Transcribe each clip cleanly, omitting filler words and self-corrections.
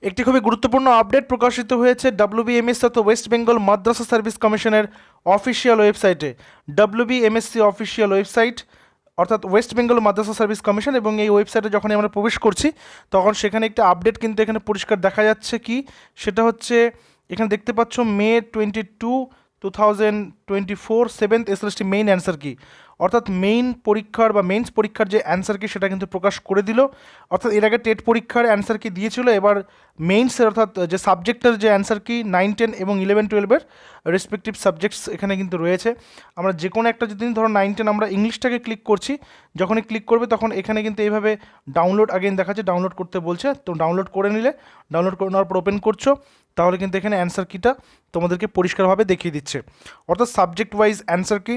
একটি খুবই গুরুত্বপূর্ণ আপডেট প্রকাশিত হয়েছে WBMS অর্থাৎ ওয়েস্ট বেঙ্গল মাদ্রাসা সার্ভিস কমিশনের অফিসিয়াল ওয়েবসাইটে। WBMSC অফিসিয়াল ওয়েবসাইট অর্থাৎ ওয়েস্ট বেঙ্গল মাদ্রাসা সার্ভিস কমিশন, এবং এই ওয়েবসাইটে যখনই আমরা প্রবেশ করছি তখন সেখানে একটা আপডেট কিন্তু এখানে পরিষ্কার দেখা যাচ্ছে। কি সেটা হচ্ছে, এখানে দেখতে পাচ্ছ May 22, 2024 7th SLST main answer কি, অর্থাৎ মেইন পরীক্ষার বা মেইনস পরীক্ষার যে অ্যান্সার কি সেটা কিন্তু প্রকাশ করে দিল। অর্থাৎ এর আগে টেট পরীক্ষার অ্যান্সার কি দিয়েছিল, এবার মেইনসের অর্থাৎ যে সাবজেক্টের যে অ্যান্সার কি 9, 10 এবং 11, 12-এর রেসপেক্টিভ সাবজেক্টস এখানে কিন্তু রয়েছে। আমরা যে কোনো একটা যদি ধরো 9, 10 আমরা ইংলিশটাকে ক্লিক করছি, যখনই ক্লিক করবে তখন এখানে কিন্তু এইভাবে ডাউনলোড আগেন দেখাচ্ছে, ডাউনলোড করতে বলছে। তো ডাউনলোড করে নিলে, ডাউনলোড করে নেওয়ার পর ওপেন করছো, তাহলে কিন্তু এখানে অ্যান্সার কিটা তোমাদেরকে পরিষ্কারভাবে দেখিয়ে দিচ্ছে। অর্থাৎ সাবজেক্ট ওয়াইজ অ্যান্সার কি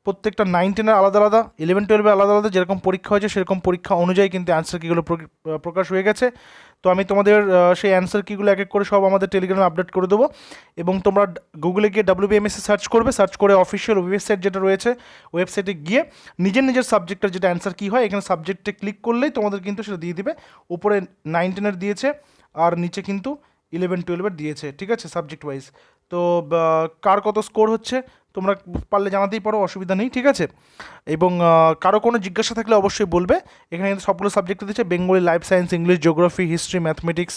প্রত্যেকটা 9, 10-এর আলাদা আলাদা, 11, 12-এর আলাদা আলাদা, যেরকম পরীক্ষা হয়েছে সেরকম পরীক্ষা অনুযায়ী কিন্তু অ্যান্সার কিগুলো প্রকাশ হয়ে গেছে। তো আমি তোমাদের সেই অ্যান্সার কিগুলো এক এক করে সব আমাদের টেলিগ্রামে আপডেট করে দেবো, এবং তোমরা গুগলে গিয়ে WBMSC সার্চ করবে, সার্চ করে অফিসিয়াল ওয়েবসাইট যেটা রয়েছে ওয়েবসাইটে গিয়ে নিজের নিজের সাবজেক্টের যেটা অ্যান্সার কী হয় এখানে সাবজেক্টে ক্লিক করলেই তোমাদের কিন্তু সেটা দিয়ে দিবে। উপরে 9, 10-এর দিয়েছে আর নিচে কিন্তু 11, 12-এর দিয়েছে, ঠিক আছে, সাবজেক্ট ওয়াইজ। তো কার কত স্কোর হচ্ছে তোমরা পারলে জানাতেই পারো, অসুবিধা নেই, ঠিক আছে। এবং কারো কোনো জিজ্ঞাসা থাকলে অবশ্যই বলবে। এখানে কিন্তু সবগুলো সাবজেক্ট দিচ্ছে, Bengali, life science, English, geography, history, mathematics,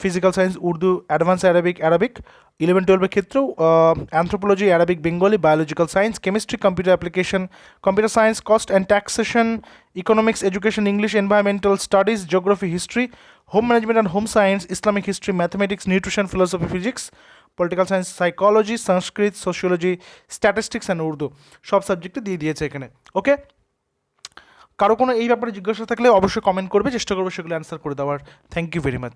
physical science, Urdu, advance Arabic 11, 12-এর ক্ষেত্রেও anthropology, Arabic, Bengali, biological science, chemistry, computer application, computer science, cost and taxation, economics, education, English, environmental studies, geography, history, home management and home science, Islamic history, mathematics, nutrition, philosophy, physics, political science, psychology, Sanskrit, sociology, statistics and Urdu সব সাবজেক্টে দিয়ে দিয়েছে এখানে। ওকে, কারো কোনো এই ব্যাপারে জিজ্ঞাসা থাকলে অবশ্যই কমেন্ট করবে, চেষ্টা করবো সেগুলো অ্যান্সার করে দেওয়ার। Thank you very much.